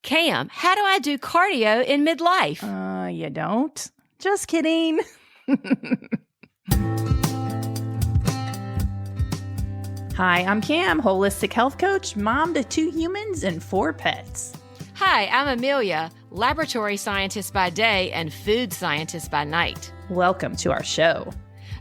Cam, how do I do cardio in midlife? You don't. Just kidding. Hi, I'm Cam, holistic health coach, mom to 2 humans and 4 pets. Hi, I'm Amelia, laboratory scientist by day and food scientist by night. Welcome to our show.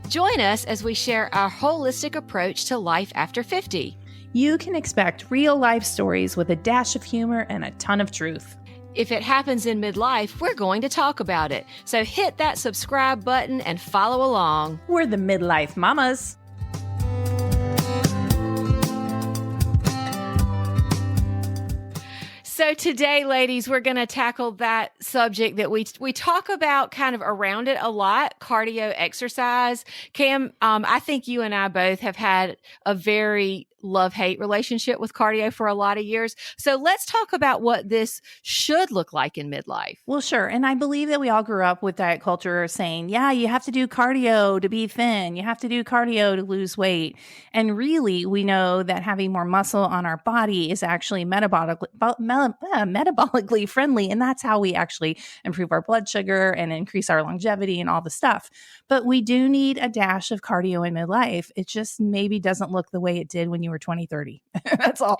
Join us as we share our holistic approach to life after 50. You can expect real life stories with a dash of humor and a ton of truth. If it happens in midlife, we're going to talk about it. So hit that subscribe button and follow along. We're the Midlife Mamas. So today, ladies, we're going to tackle that subject that we talk about kind of around it a lot, cardio exercise. Cam, I think you and I both have had a very love-hate relationship with cardio for a lot of years. So let's talk about what this should look like in midlife. Well, sure. And I believe that we all grew up with diet culture saying, yeah, you have to do cardio to be thin. You have to do cardio to lose weight. And really, we know that having more muscle on our body is actually metabolically friendly. And that's how we actually improve our blood sugar and increase our longevity and all the stuff. But we do need a dash of cardio in midlife. It just maybe doesn't look the way it did when you were 20, 30. That's all.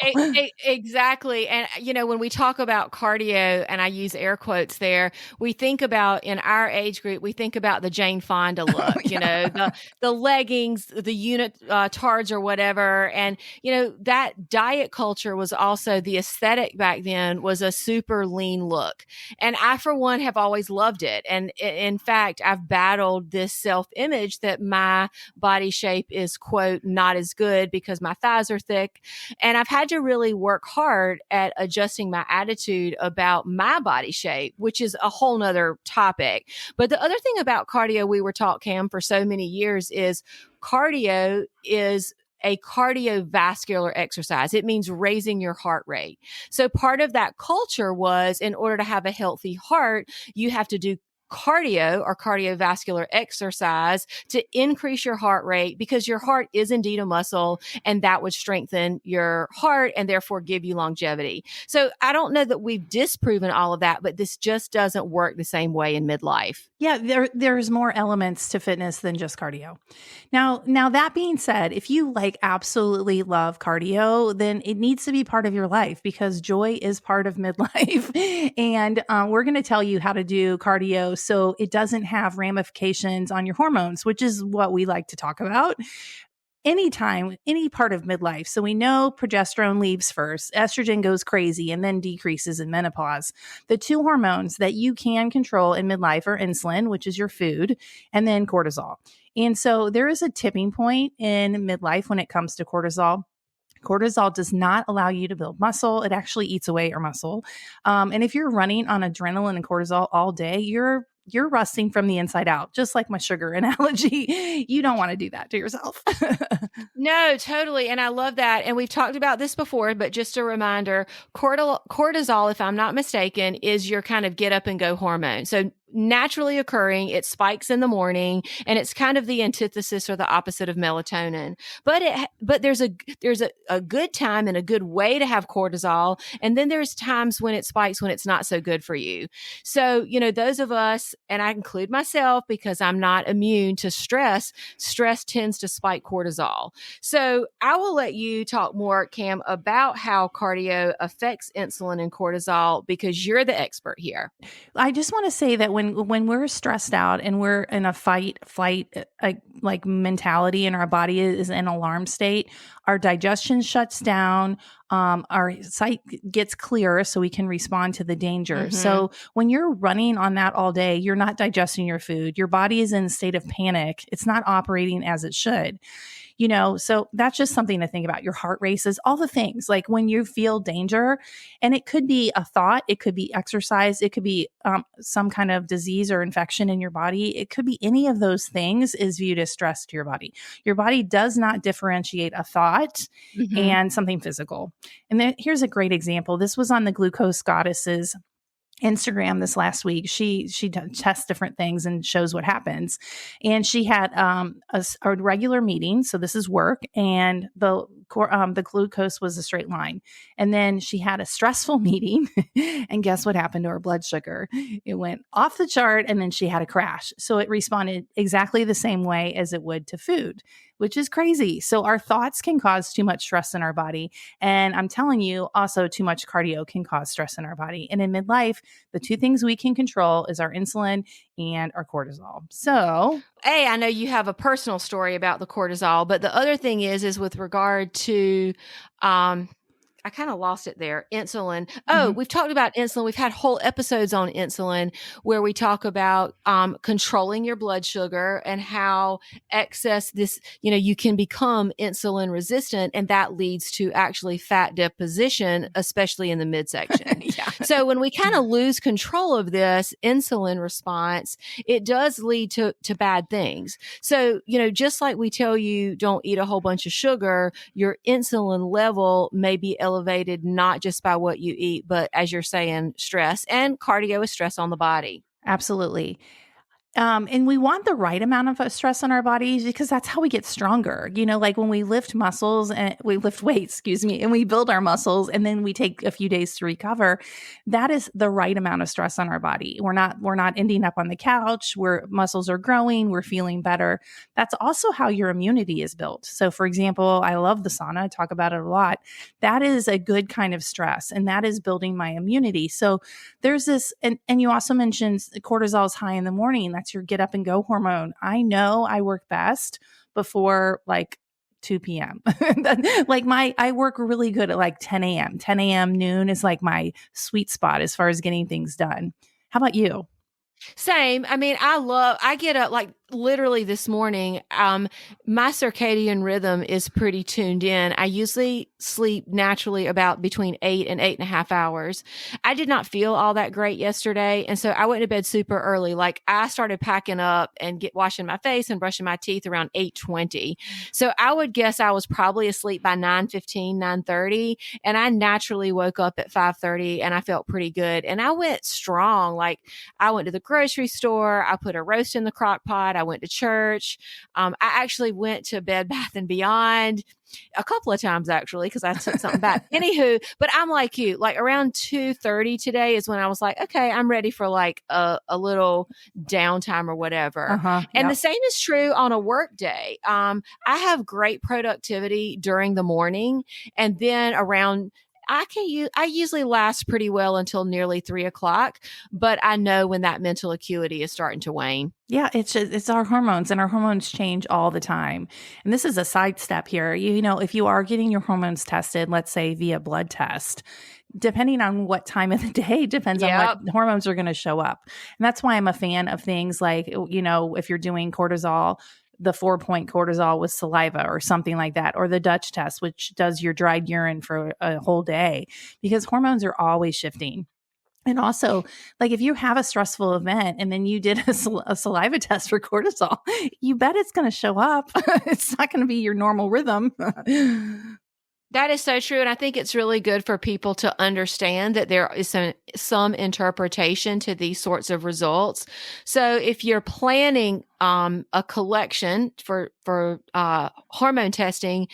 Exactly. And, when we talk about cardio, and I use air quotes there, we think about, in our age group, we think about the Jane Fonda look, the leggings, the unitards or whatever. And, that diet culture was also the aesthetic back then was a super lean look. And I, for one, have always loved it. And in fact, I've battled this self-image that my body shape is, quote, not as good because my thighs are thick. And I've had to really work hard at adjusting my attitude about my body shape, which is a whole nother topic. But the other thing about cardio we were taught, Cam, for so many years is cardio is a cardiovascular exercise. It means raising your heart rate. So part of that culture was, in order to have a healthy heart, you have to do cardio or cardiovascular exercise to increase your heart rate, because your heart is indeed a muscle, and that would strengthen your heart and therefore give you longevity. So I don't know that we've disproven all of that, but this just doesn't work the same way in midlife. Yeah, there's more elements to fitness than just cardio. Now that being said, if you absolutely love cardio, then it needs to be part of your life, because joy is part of midlife. And we're going to tell you how to do cardio so it doesn't have ramifications on your hormones, which is what we like to talk about. Anytime, any part of midlife. So we know progesterone leaves first, estrogen goes crazy, and then decreases in menopause. The 2 hormones that you can control in midlife are insulin, which is your food, and then cortisol. And so there is a tipping point in midlife when it comes to cortisol. Cortisol does not allow you to build muscle. It actually eats away your muscle. And if you're running on adrenaline and cortisol all day, you're rusting from the inside out, just like my sugar analogy. You don't want to do that to yourself. No, totally. And I love that. And we've talked about this before, but just a reminder, cortisol, if I'm not mistaken, is your kind of get up and go hormone. So naturally occurring, it spikes in the morning, and it's kind of the antithesis or the opposite of melatonin. But there's a good time and a good way to have cortisol, and then there's times when it spikes when it's not so good for you. So, those of us, and I include myself because I'm not immune to stress tends to spike cortisol. So I will let you talk more, Cam, about how cardio affects insulin and cortisol, because you're the expert here. I just want to say that when we're stressed out and we're in a fight, flight, mentality, and our body is in alarm state, our digestion shuts down, our sight gets clearer so we can respond to the danger. Mm-hmm. So when you're running on that all day, you're not digesting your food. Your body is in a state of panic. It's not operating as it should. So that's just something to think about. Your heart races, all the things, like when you feel danger, and it could be a thought, it could be exercise, it could be some kind of disease or infection in your body. It could be any of those things is viewed as stress to your body. Your body does not differentiate a thought and something physical. And then here's a great example. This was on the Glucose Goddess's Instagram this last week. She tests different things and shows what happens. And she had a regular meeting. So this is work. And the the glucose was a straight line. And then she had a stressful meeting. And guess what happened to her blood sugar? It went off the chart, and then she had a crash. So it responded exactly the same way as it would to food, which is crazy. So our thoughts can cause too much stress in our body. And I'm telling you, also too much cardio can cause stress in our body. And in midlife, the two things we can control is our insulin and our cortisol. So, hey, I know you have a personal story about the cortisol, but the other thing is with regard to, I kind of lost it there. Insulin. Oh, we've talked about insulin. We've had whole episodes on insulin where we talk about controlling your blood sugar and how excess you can become insulin resistant, and that leads to actually fat deposition, especially in the midsection. Yeah. So when we kind of lose control of this insulin response, it does lead to bad things. So, just like we tell you don't eat a whole bunch of sugar, your insulin level may be elevated not just by what you eat, but as you're saying, stress, and cardio is stress on the body. Absolutely. And we want the right amount of stress on our bodies because that's how we get stronger. Like when we lift muscles and we lift weights, and we build our muscles and then we take a few days to recover. That is the right amount of stress on our body. We're not ending up on the couch where muscles are growing. We're feeling better. That's also how your immunity is built. So for example, I love the sauna. I talk about it a lot. That is a good kind of stress, and that is building my immunity. So there's this, and you also mentioned cortisol is high in the morning. That's your get up and go hormone. I know I work best before like 2 p.m. I work really good at like 10 a.m. 10 a.m. noon is like my sweet spot as far as getting things done. How about you? Same. I mean, I get up like literally this morning. My circadian rhythm is pretty tuned in. I usually sleep naturally about between 8 and 8.5 hours. I did not feel all that great yesterday. And so I went to bed super early. Like I started packing up and washing my face and brushing my teeth around 8:20. So I would guess I was probably asleep by 9:15, 9:30. And I naturally woke up at 5:30 and I felt pretty good. And I went strong. Like I went to the grocery store. I put a roast in the crock pot. I went to church. I actually went to Bed Bath and Beyond a couple of times actually, because I took something back. Anywho, but I'm like you, like around 2:30 today is when I was like, okay, I'm ready for like a little downtime or whatever. And the same is true on a work day. I have great productivity during the morning, and then around I usually last pretty well until nearly 3:00, but I know when that mental acuity is starting to wane. Yeah, it's our hormones, and our hormones change all the time. And this is a side step here. If you are getting your hormones tested, let's say via blood test, depending on what time of the day, depends on what hormones are going to show up. And that's why I'm a fan of things like, if you're doing cortisol, the 4-point cortisol with saliva or something like that, or the Dutch test, which does your dried urine for a whole day, because hormones are always shifting. And also, like if you have a stressful event and then you did a saliva test for cortisol, you bet it's going to show up. It's not going to be your normal rhythm. That is so true. And I think it's really good for people to understand that there is some interpretation to these sorts of results. So if you're planning a collection for hormone testing,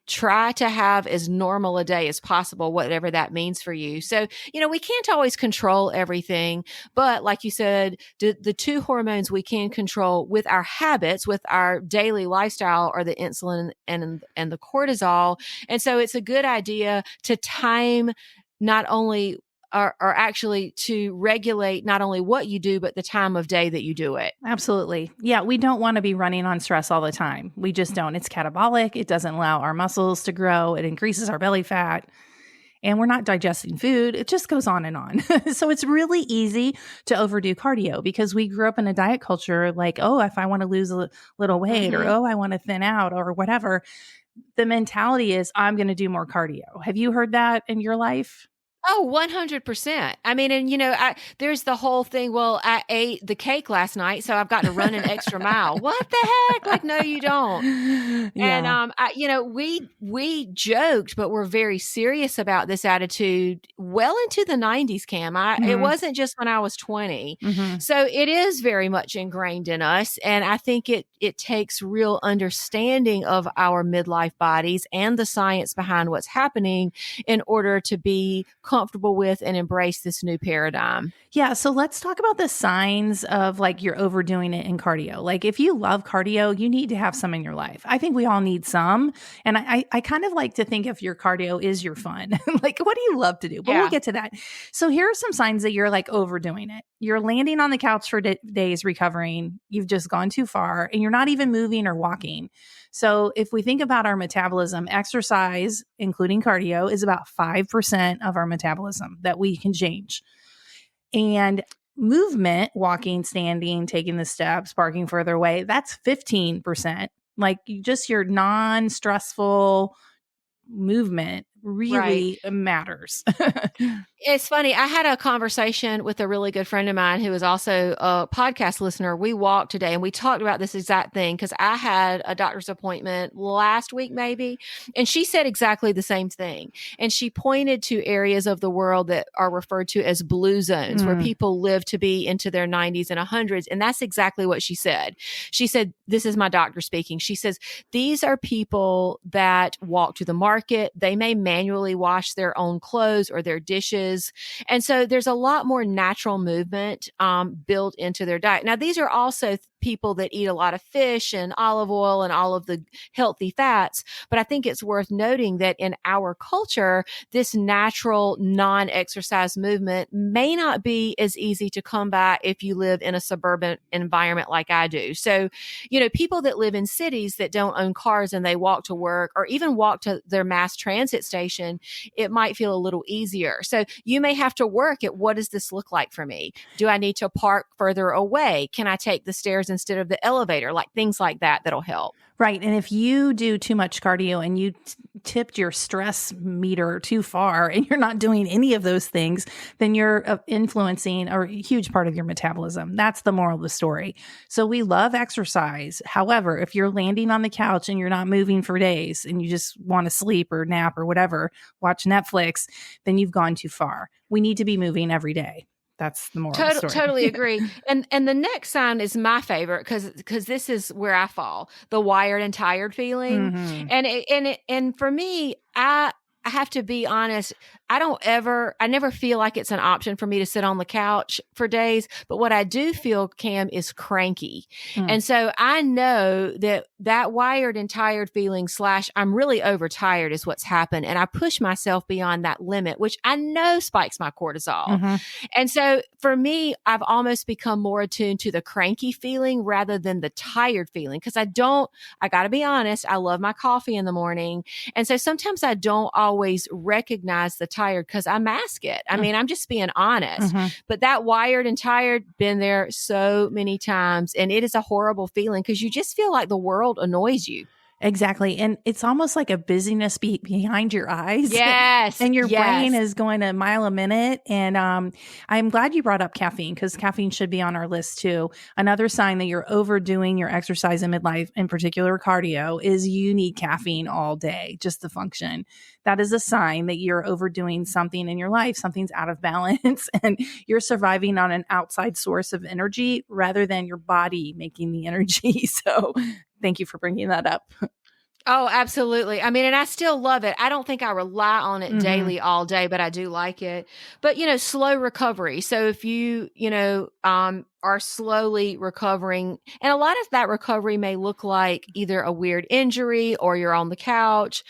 try to have as normal a day as possible, whatever that means for you. So, we can't always control everything, but like you said, the two hormones we can control with our habits, with our daily lifestyle, are the insulin and the cortisol. And so it's a good idea to time not only or actually to regulate not only what you do, but the time of day that you do it. Absolutely. Yeah, we don't want to be running on stress all the time. We just don't. It's catabolic. It doesn't allow our muscles to grow. It increases our belly fat. And we're not digesting food. It just goes on and on. So it's really easy to overdo cardio because we grew up in a diet culture like, oh, if I want to lose a little weight or, oh, I want to thin out or whatever. The mentality is I'm going to do more cardio. Have you heard that in your life? Oh, 100%. I mean, and there's the whole thing. Well, I ate the cake last night, so I've got to run an extra mile. What the heck? Like, no, you don't. And Yeah. we joked, but we're very serious about this attitude well into the 90s, Cam. It wasn't just when I was 20. So it is very much ingrained in us. And I think it takes real understanding of our midlife bodies and the science behind what's happening in order to be comfortable with and embrace this new paradigm. Yeah. So let's talk about the signs of like you're overdoing it in cardio. Like if you love cardio, you need to have some in your life. I think we all need some. And I kind of like to think if your cardio is your fun, like what do you love to do? But we'll get to that. So here are some signs that you're like overdoing it. You're landing on the couch for days recovering. You've just gone too far and you're not even moving or walking. So if we think about our metabolism, exercise, including cardio, is about 5% of our metabolism that we can change. And movement, walking, standing, taking the steps, parking further away, that's 15%. Like just your non-stressful movement really matters. It's funny. I had a conversation with a really good friend of mine who is also a podcast listener. We walked today and we talked about this exact thing because I had a doctor's appointment last week, maybe, and she said exactly the same thing. And she pointed to areas of the world that are referred to as blue zones where people live to be into their 90s and 100s. And that's exactly what she said. She said, this is my doctor speaking. She says, these are people that walk to the market. They may manually wash their own clothes or their dishes. And so there's a lot more natural movement built into their diet. Now, these are also people that eat a lot of fish and olive oil and all of the healthy fats. But I think it's worth noting that in our culture, this natural non-exercise movement may not be as easy to come by if you live in a suburban environment like I do. So, people that live in cities that don't own cars and they walk to work or even walk to their mass transit station, it might feel a little easier. So you may have to work at what does this look like for me? Do I need to park further away? Can I take the stairs instead of the elevator? Like things like that that'll help. Right. And if you do too much cardio and you tipped your stress meter too far and you're not doing any of those things, then you're influencing a huge part of your metabolism. That's the moral of the story. So we love exercise. However, if you're landing on the couch and you're not moving for days and you just want to sleep or nap or whatever, watch Netflix, then you've gone too far. We need to be moving every day. That's the moral of the story. Totally agree. And the next sign is my favorite because this is where I fall, the wired and tired feeling. And for me, I have to be honest. I never feel like it's an option for me to sit on the couch for days. But what I do feel, Cam, is cranky. And so I know that wired and tired feeling / I'm really overtired is what's happened. And I push myself beyond that limit, which I know spikes my cortisol. And so for me, I've almost become more attuned to the cranky feeling rather than the tired feeling. Because I got to be honest, I love my coffee in the morning. And so sometimes I don't always recognize the tired because I mask it. I mean, I'm just being honest. But that wired and tired, been there so many times. And it is a horrible feeling because you just feel like the world annoys you. Exactly. And it's almost like a busyness behind your eyes. Yes. And your brain is going a mile a minute. And I'm glad you brought up caffeine because caffeine should be on our list too. Another sign that you're overdoing your exercise in midlife, in particular cardio, is you need caffeine all day just to function. That is a sign that you're overdoing something in your life. Something's out of balance and you're surviving on an outside source of energy rather than your body making the energy. So thank you for bringing that up. Oh, absolutely. I mean, and I still love it. I don't think I rely on it daily all day, but I do like it. But, slow recovery. So if you, are slowly recovering, and a lot of that recovery may look like either a weird injury or you're on the couch,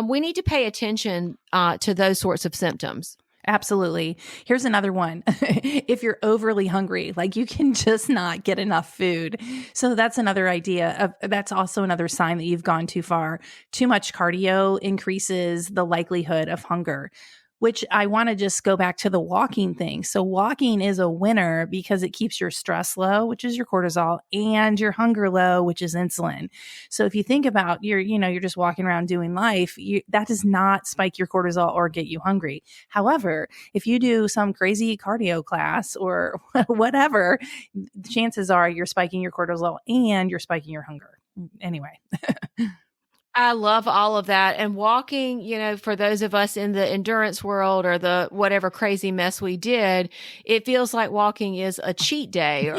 we need to pay attention to those sorts of symptoms. Absolutely. Here's another one. If you're overly hungry, like you can just not get enough food. So that's another idea. That's also another sign that you've gone too far. Too much cardio increases the likelihood of hunger. which I want to just go back to the walking thing. So walking is a winner because it keeps your stress low, which is your cortisol, and your hunger low, which is insulin. So if you think about you're just walking around doing life, that does not spike your cortisol or get you hungry. However, if you do some crazy cardio class or whatever, chances are you're spiking your cortisol and you're spiking your hunger. Anyway. I love all of that. And walking, for those of us in the endurance world or the whatever crazy mess we did, it feels like walking is a cheat day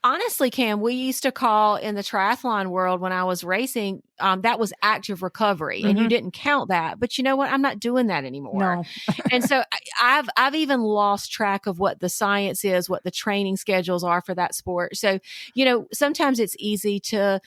honestly, Cam, we used to call in the triathlon world when I was racing, that was active recovery, and you didn't count that. But you know what? I'm not doing that anymore. No. And so I've even lost track of what the science is, what the training schedules are for that sport. So, sometimes it's easy to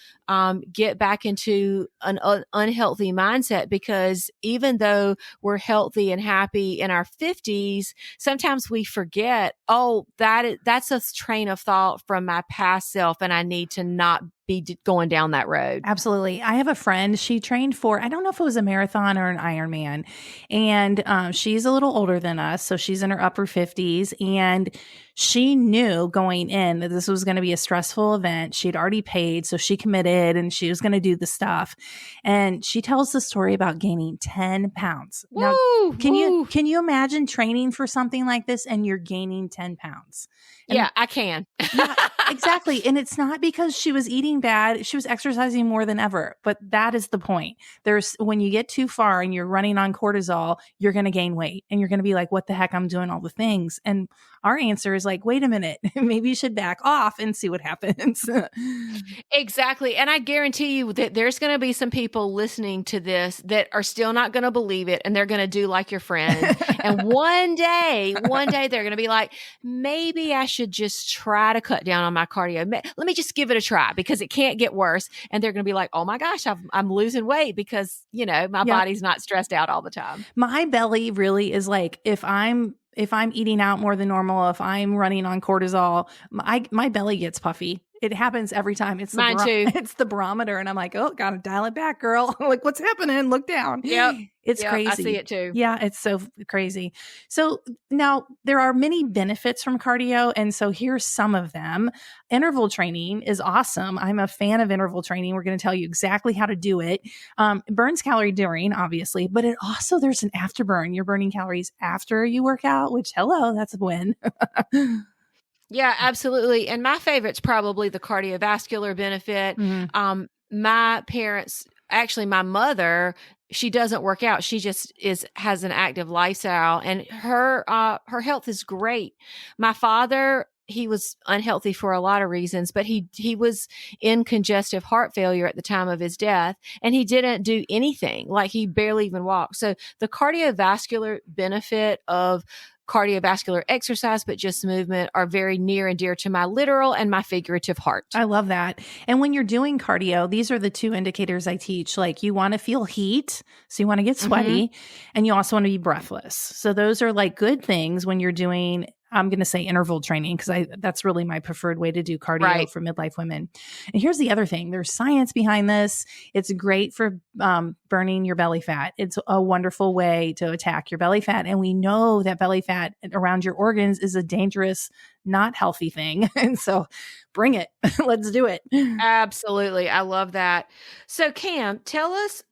get back into an unhealthy mindset, because even though we're healthy and happy in our 50s, sometimes we forget, that's a train of thought from my past self, and I need to not be going down that road. Absolutely. I have a friend, she trained for, I don't know if it was a marathon or an Ironman, and she's a little older than us. So she's in her upper 50s, and she knew going in that this was going to be a stressful event. She'd already paid, so she committed and she was going to do the stuff. And she tells the story about gaining 10 pounds. Woo, now, can you imagine training for something like this and you're gaining 10 pounds? And yeah, I can. Yeah, exactly. And it's not because she was eating bad. She was exercising more than ever. But that is the point. When you get too far and you're running on cortisol, you're going to gain weight and you're going to be like, what the heck? I'm doing all the things. And our answer is like, wait a minute, maybe you should back off and see what happens. Exactly. And I guarantee you that there's going to be some people listening to this that are still not going to believe it. And they're going to do like your friend. And one day they're going to be like, maybe I should just try to cut down on my cardio. Let me just give it a try because it can't get worse. And they're going to be like, oh my gosh, I'm losing weight because, my body's not stressed out all the time. My belly really is like, if I'm eating out more than normal, if I'm running on cortisol, my belly gets puffy. It happens every time. Mine too. It's the barometer. And I'm like, oh, gotta dial it back, girl. Like, what's happening? Look down. Yep. It's crazy. I see it too. Yeah, it's so crazy. So now there are many benefits from cardio. And so here's some of them. Interval training is awesome. I'm a fan of interval training. We're going to tell you exactly how to do it. It burns calorie during, obviously, but there's an afterburn. You're burning calories after you work out, which, hello, that's a win. Yeah, absolutely. And my favorite's probably the cardiovascular benefit. Mm-hmm. My parents, actually my mother, she doesn't work out. She just has an active lifestyle, and her health is great. My father, he was unhealthy for a lot of reasons, but he was in congestive heart failure at the time of his death, and he didn't do anything. Like, he barely even walked. So the cardiovascular benefit of cardiovascular exercise, but just movement, are very near and dear to my literal and my figurative heart. I love that. And when you're doing cardio, these are the two indicators I teach. Like, you want to feel heat, so you want to get sweaty, and you also want to be breathless. So those are like good things when you're doing, I'm going to say, interval training, because that's really my preferred way to do cardio for midlife women. And here's the other thing. There's science behind this. It's great for burning your belly fat. It's a wonderful way to attack your belly fat. And we know that belly fat around your organs is a dangerous, not healthy thing. And so bring it. Let's do it. Absolutely. I love that. So Cam, tell us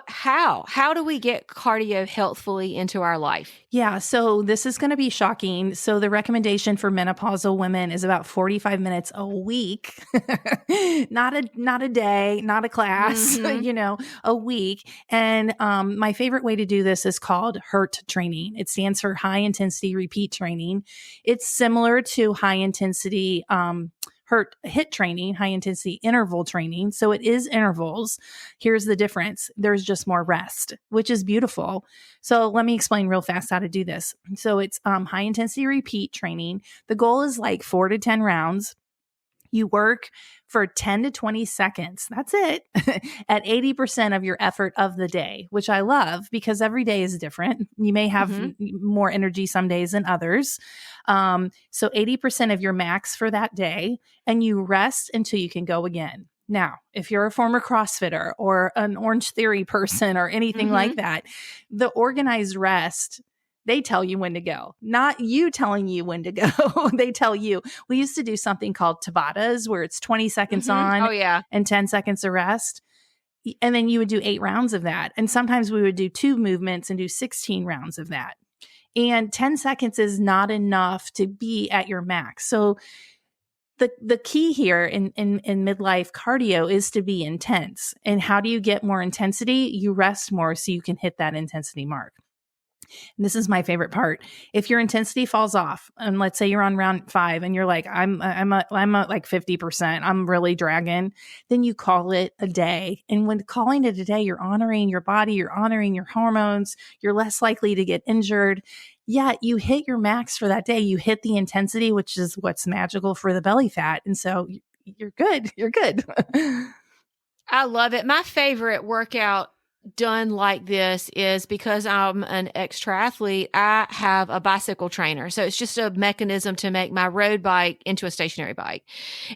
how do we get cardio healthfully into our life? Yeah. So this is going to be shocking. So the recommendation for menopausal women is about 45 minutes a week, not a day, not a class, a week. And my favorite way to do this is called HIRT training. It stands for high intensity repeat training. It's similar to high intensity HIIT training, high intensity interval training. So it is intervals. Here's the difference. There's just more rest, which is beautiful. So let me explain real fast how to do this. So it's high intensity repeat training. The goal is like 4 to 10 rounds. You work for 10 to 20 seconds. That's it. At 80% of your effort of the day, which I love because every day is different. You may have more energy some days than others. So 80% of your max for that day, and you rest until you can go again. Now, if you're a former CrossFitter or an Orange Theory person or anything like that, the organized rest, they tell you when to go, not you telling you when to go. They tell you. We used to do something called Tabatas where it's 20 seconds on Oh, yeah. and 10 seconds of rest. And then you would do 8 rounds of that. And sometimes we would do 2 movements and do 16 rounds of that. And 10 seconds is not enough to be at your max. So the key here in midlife cardio is to be intense. And how do you get more intensity? You rest more so you can hit that intensity mark. And this is my favorite part. If your intensity falls off, and let's say you're on round 5 and you're like, I'm at like 50%, I'm really dragging, then you call it a day. And when calling it a day, you're honoring your body, you're honoring your hormones, you're less likely to get injured. Yeah, you hit your max for that day. You hit the intensity, which is what's magical for the belly fat. And so you're good. You're good. I love it. My favorite workout done like this is because I'm an ex-triathlete, I have a bicycle trainer. So it's just a mechanism to make my road bike into a stationary bike.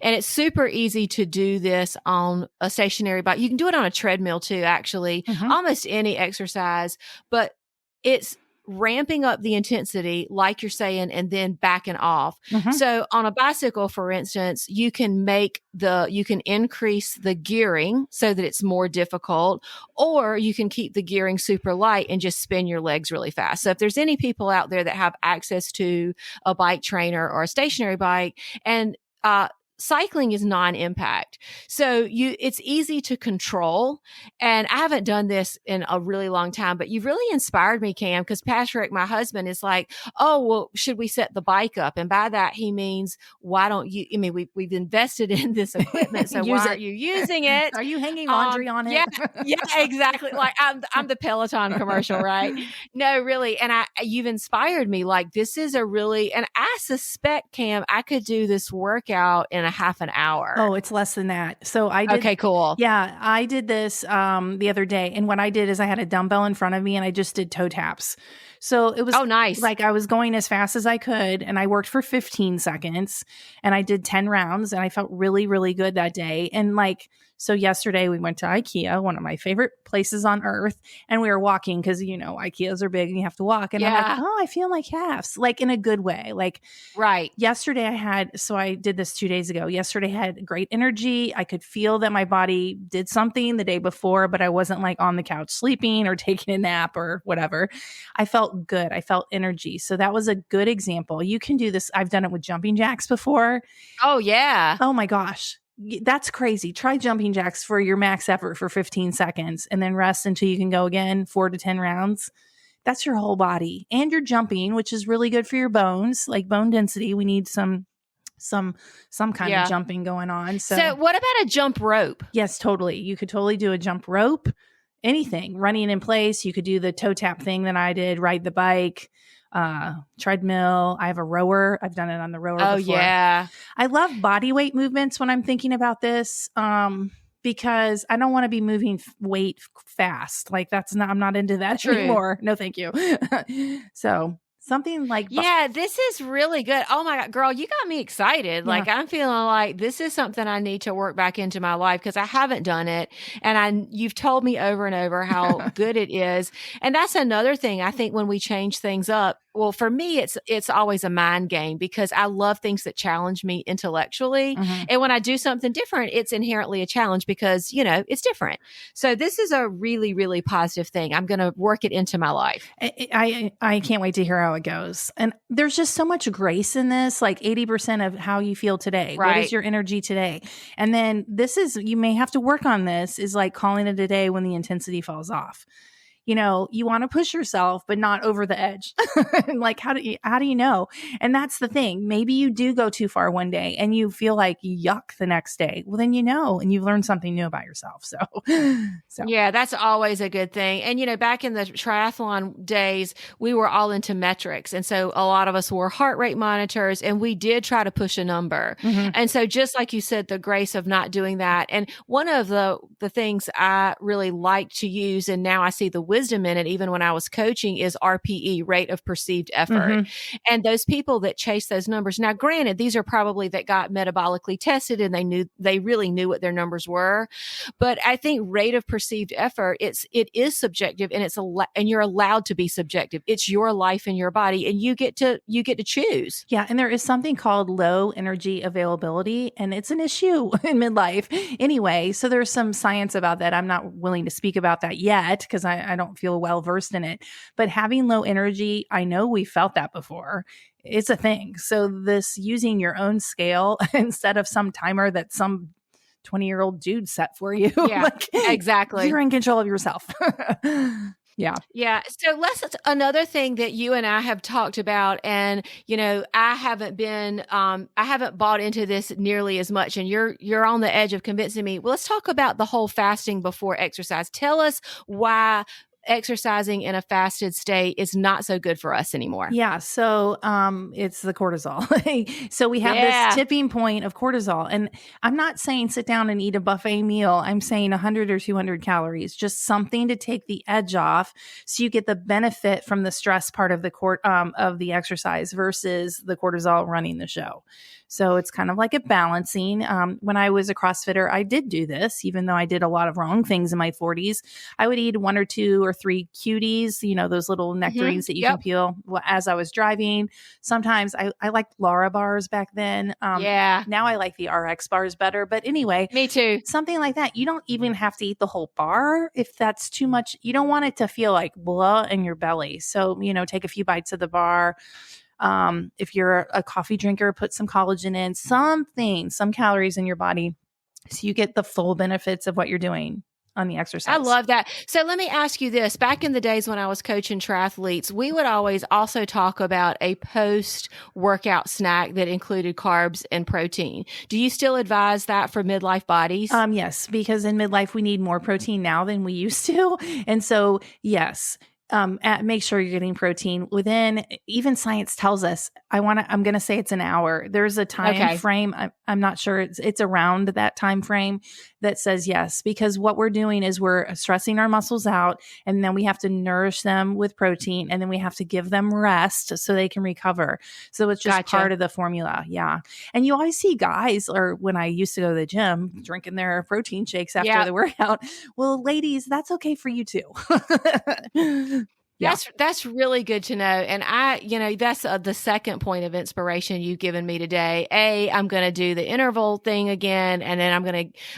And it's super easy to do this on a stationary bike. You can do it on a treadmill too, actually, almost any exercise, but it's ramping up the intensity, like you're saying, and then backing off. So on a bicycle, for instance, you can increase the gearing so that it's more difficult, or you can keep the gearing super light and just spin your legs really fast. So if there's any people out there that have access to a bike trainer or a stationary bike, and cycling is non-impact. So it's easy to control. And I haven't done this in a really long time, but you've really inspired me, Cam, because Patrick, my husband, is like, oh, well, should we set the bike up? And by that, he means, why don't you, I mean, we've invested in this equipment. So why aren't you using it? Are you hanging laundry on it? Yeah, exactly. Like I'm the Peloton commercial, right? No, really. And you've inspired me. Like, this is and I suspect, Cam, I could do this workout in a half an hour. Oh, it's less than that. So I did. Okay, cool. Yeah, I did this the other day. And what I did is I had a dumbbell in front of me and I just did toe taps. So it was nice. Like I was going as fast as I could and I worked for 15 seconds and I did 10 rounds and I felt really, really good that day. And so yesterday we went to IKEA, one of my favorite places on earth, and we were walking because, IKEAs are big and you have to walk. And I'm like, oh, I feel like halves, like in a good way. Like, right. Yesterday I did this 2 days ago. Yesterday I had great energy. I could feel that my body did something the day before, but I wasn't like on the couch sleeping or taking a nap or whatever. I felt good. I felt energy. So that was a good example. You can do this. I've done it with jumping jacks before. Oh, yeah. Oh my gosh. That's crazy. Try jumping jacks for your max effort for 15 seconds and then rest until you can go again, 4 to 10 rounds. That's your whole body. And you're jumping, which is really good for your bones, like bone density. We need some kind of jumping going on. So what about a jump rope? Yes, totally. You could totally do a jump rope, anything, running in place. You could do the toe tap thing that I did, ride the bike, treadmill. I have a rower. I've done it on the rower before. Yeah. I love body weight movements when I'm thinking about this. Because I don't want to be moving weight fast. Like I'm not into that anymore. No, thank you. So something like, this is really good. Oh my God, girl, you got me excited. Yeah. Like I'm feeling like this is something I need to work back into my life because I haven't done it. And you've told me over and over how good it is. And that's another thing. I think when we change things up, well, for me, it's always a mind game because I love things that challenge me intellectually. And when I do something different, it's inherently a challenge because, it's different. So this is a really, really positive thing. I'm going to work it into my life. I can't wait to hear how it goes. And there's just so much grace in this, like 80% of how you feel today. Right. What is your energy today? And then you may have to work on this is like calling it a day when the intensity falls off. You want to push yourself, but not over the edge. Like, how do you know? And that's the thing. Maybe you do go too far one day and you feel like yuck the next day. Well, then and you've learned something new about yourself. So yeah, that's always a good thing. And, back in the triathlon days, we were all into metrics. And so a lot of us wore heart rate monitors and we did try to push a number. And so just like you said, the grace of not doing that. And one of the things I really like to use, and now I see the wisdom in it, even when I was coaching, is RPE, rate of perceived effort. And those people that chase those numbers, now granted, these are probably that got metabolically tested and they really knew what their numbers were. But I think rate of perceived effort, it is subjective, and and you're allowed to be subjective. It's your life and your body, and you get to choose. Yeah. And there is something called low energy availability, and it's an issue in midlife anyway. So there's some science about that. I'm not willing to speak about that yet because I don't feel well versed in it. But having low energy, I know we felt that before. It's a thing. So this using your own scale instead of some timer that some 20-year-old dude set for you. Yeah, exactly. You're in control of yourself. Yeah. Yeah. So another thing that you and I have talked about, and, I haven't bought into this nearly as much, and you're on the edge of convincing me. Well, let's talk about the whole fasting before exercise. Tell us why exercising in a fasted state is not so good for us anymore. Yeah. So it's the cortisol. So we have this tipping point of cortisol. And I'm not saying sit down and eat a buffet meal. I'm saying 100 or 200 calories, just something to take the edge off so you get the benefit from the stress part of the exercise versus the cortisol running the show. So it's kind of like a balancing. When I was a CrossFitter, I did do this, even though I did a lot of wrong things in my 40s. I would eat 1 or 2 or 3 cuties, those little nectarines that you can peel as I was driving. Sometimes I liked Lara bars back then. Now I like the RX bars better. But anyway, me too. Something like that. You don't even have to eat the whole bar if that's too much. You don't want it to feel like blah in your belly. So, take a few bites of the bar. If you're a coffee drinker, put some collagen in, some calories in your body so you get the full benefits of what you're doing on the exercise. I love that. So let me ask you this. Back in the days when I was coaching triathletes, we would always also talk about a post-workout snack that included carbs and protein. Do you still advise that for midlife bodies? Yes, because in midlife, we need more protein now than we used to. And so, yes. Make sure you're getting protein within, even science tells us, I'm going to say it's an hour. There's a time frame. I'm not sure it's around that time frame that says yes, because what we're doing is we're stressing our muscles out, and then we have to nourish them with protein, and then we have to give them rest so they can recover. So it's just part of the formula. Yeah. And you always see guys, or when I used to go to the gym, drinking their protein shakes after the workout. Well, ladies, that's okay for you too. That's really good to know. And that's the second point of inspiration you've given me today. I'm going to do the interval thing again. And then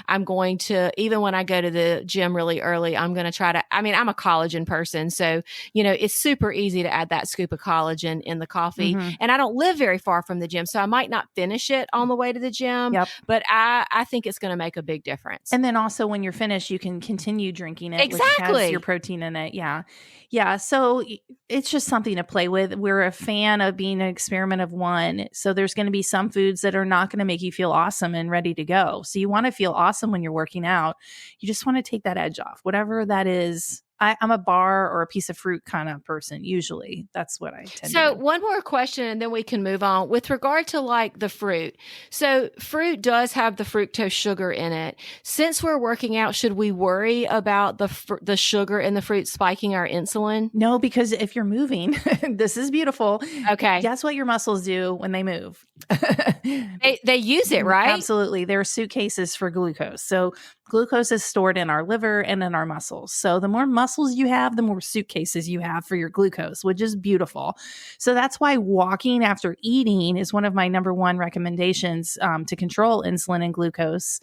I'm going to, even when I go to the gym really early, I'm going to try to, I'm a collagen person. So, it's super easy to add that scoop of collagen in the coffee. And I don't live very far from the gym, so I might not finish it on the way to the gym, but I think it's going to make a big difference. And then also when you're finished, you can continue drinking it, which has your protein in it. Yeah. Yeah. So it's just something to play with. We're a fan of being an experiment of one. So there's going to be some foods that are not going to make you feel awesome and ready to go. So you want to feel awesome when you're working out. You just want to take that edge off, whatever that is. I'm a bar or a piece of fruit kind of person. Usually that's what I tend to do. So one more question and then we can move on with regard to like the fruit. So fruit does have the fructose sugar in it. Since we're working out, should we worry about the sugar in the fruit spiking our insulin? No, because if you're moving, this is beautiful. Okay. Guess what your muscles do when they move? They use it, right? Absolutely. They're suitcases for glucose. So glucose is stored in our liver and in our muscles. So the more muscles you have, the more suitcases you have for your glucose, which is beautiful. So that's why walking after eating is one of my number one recommendations to control insulin and glucose,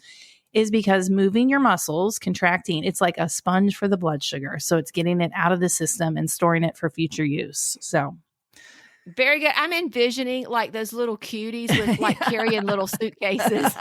is because moving your muscles, contracting, it's like a sponge for the blood sugar. So it's getting it out of the system and storing it for future use. So very good. I'm envisioning like those little cuties with like carrying little suitcases.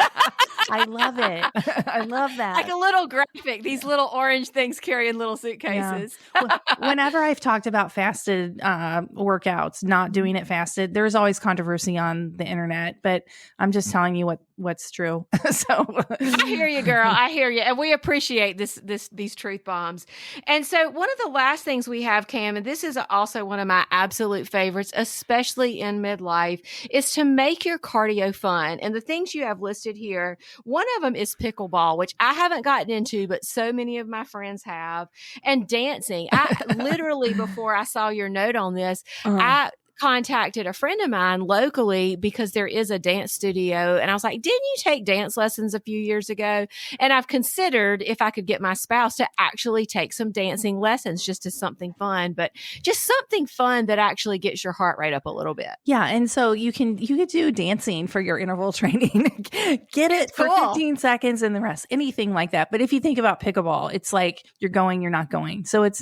I love it. I love that. Like a little graphic, these little orange things carrying little suitcases. Yeah. Whenever I've talked about fasted workouts, not doing it fasted, there's always controversy on the internet, but I'm just telling you what what's true. So I hear you, girl. I hear you. And we appreciate these truth bombs. And so one of the last things we have, Cam, and this is also one of my absolute favorites, especially in midlife, is to make your cardio fun. And the things you have listed here, one of them is pickleball, which I haven't gotten into, but so many of my friends have, and dancing. I literally, before I saw your note on this, I contacted a friend of mine locally because there is a dance studio. And I was like, didn't you take dance lessons a few years ago? And I've considered if I could get my spouse to actually take some dancing lessons just as something fun, but just something fun that actually gets your heart rate up a little bit. Yeah. And so you could do dancing for your interval training. Get it for 15 seconds and the rest, anything like that. But if you think about pickleball, it's like you're going, you're not going. So it's,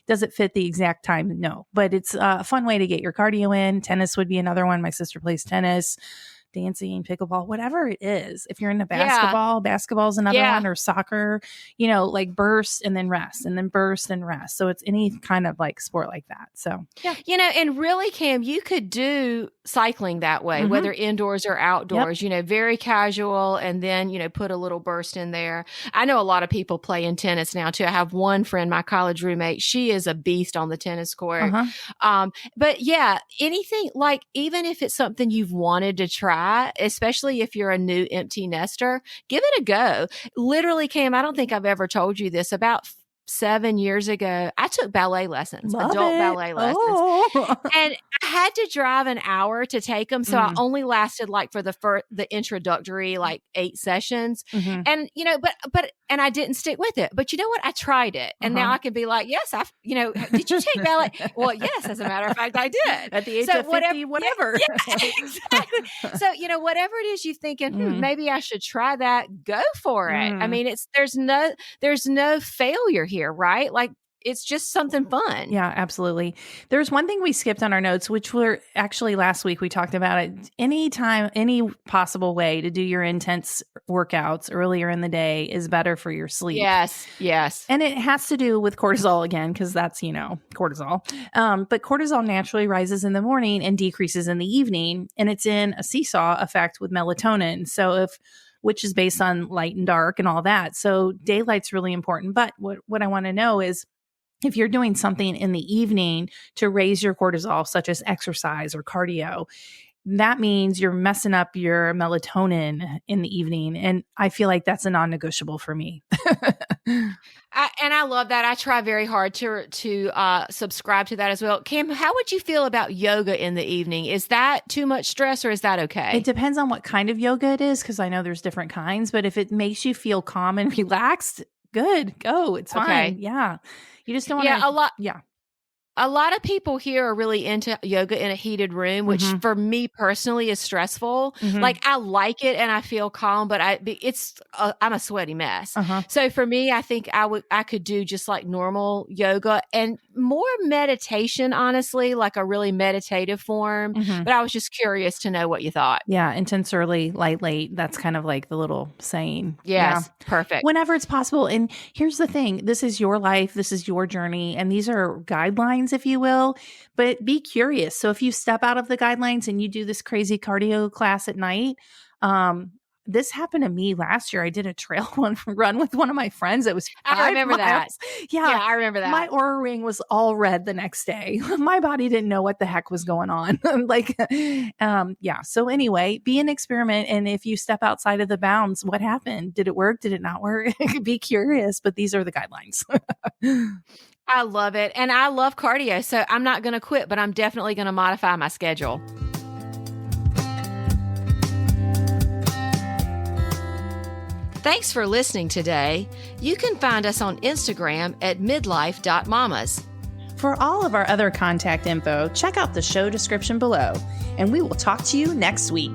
does it fit the exact time? No, but it's a fun way to get your cardio in. Tennis would be another one. My sister plays tennis, dancing, pickleball, whatever it is. If you're into basketball's another one, or soccer, like burst and then rest, and then burst and rest. So it's any kind of like sport like that. So, and really, Cam, you could do cycling that way, whether indoors or outdoors, very casual, and then, put a little burst in there. I know a lot of people play in tennis now too. I have one friend, my college roommate, she is a beast on the tennis court. But yeah, anything, like, even if it's something you've wanted to try, especially if you're a new empty nester, give it a go. Literally, Cam, I don't think I've ever told you this. About 7 years ago, I took ballet lessons, ballet lessons. And I had to drive an hour to take them. So I only lasted like for the introductory, like 8 sessions. And, and I didn't stick with it, but you know what? I tried it. And now I can be like, yes, did you take ballet? Well, yes, as a matter of fact, I did. At the age of 50, whatever. Yeah, exactly. So, whatever it is you're thinking, maybe I should try that, go for it. I mean, there's no failure here, right? Like, it's just something fun. Yeah, absolutely. There's one thing we skipped on our notes, which were actually last week we talked about it. Any possible way to do your intense workouts earlier in the day is better for your sleep. Yes. And it has to do with cortisol again, because that's, cortisol. But cortisol naturally rises in the morning and decreases in the evening. And it's in a seesaw effect with melatonin. So which is based on light and dark and all that. So daylight's really important. But what I want to know is, if you're doing something in the evening to raise your cortisol, such as exercise or cardio, that means you're messing up your melatonin in the evening. And I feel like that's a non-negotiable for me. I love that. I try very hard to subscribe to that as well. Cam, how would you feel about yoga in the evening? Is that too much stress, or is that okay? It depends on what kind of yoga it is, because I know there's different kinds. But if it makes you feel calm and relaxed, good, go. It's fine. Okay. Yeah. You just don't want to. A lot of people here are really into yoga in a heated room, which for me personally is stressful. Like, I like it and I feel calm, but I'm a sweaty mess. So for me, I think I could do just like normal yoga and more meditation, honestly, like a really meditative form. But I was just curious to know what you thought. Yeah. Intense early, light late. That's kind of like the little saying. Yes. Yeah. Perfect. Whenever it's possible. And here's the thing. This is your life. This is your journey. And these are guidelines, if you will, but be curious. So if you step out of the guidelines and you do this crazy cardio class at night, this happened to me last year. I did a trail run with one of my friends. It was 5 I remember miles. that. Yeah, I remember that. My Oura ring was all red the next day. My body didn't know what the heck was going on. So anyway, be an experiment. And if you step outside of the bounds, what happened? Did it work? Did it not work? Be curious, but these are the guidelines. I love it. And I love cardio. So I'm not going to quit, but I'm definitely going to modify my schedule. Thanks for listening today. You can find us on Instagram at midlife.mamas. For all of our other contact info, check out the show description below, and we will talk to you next week.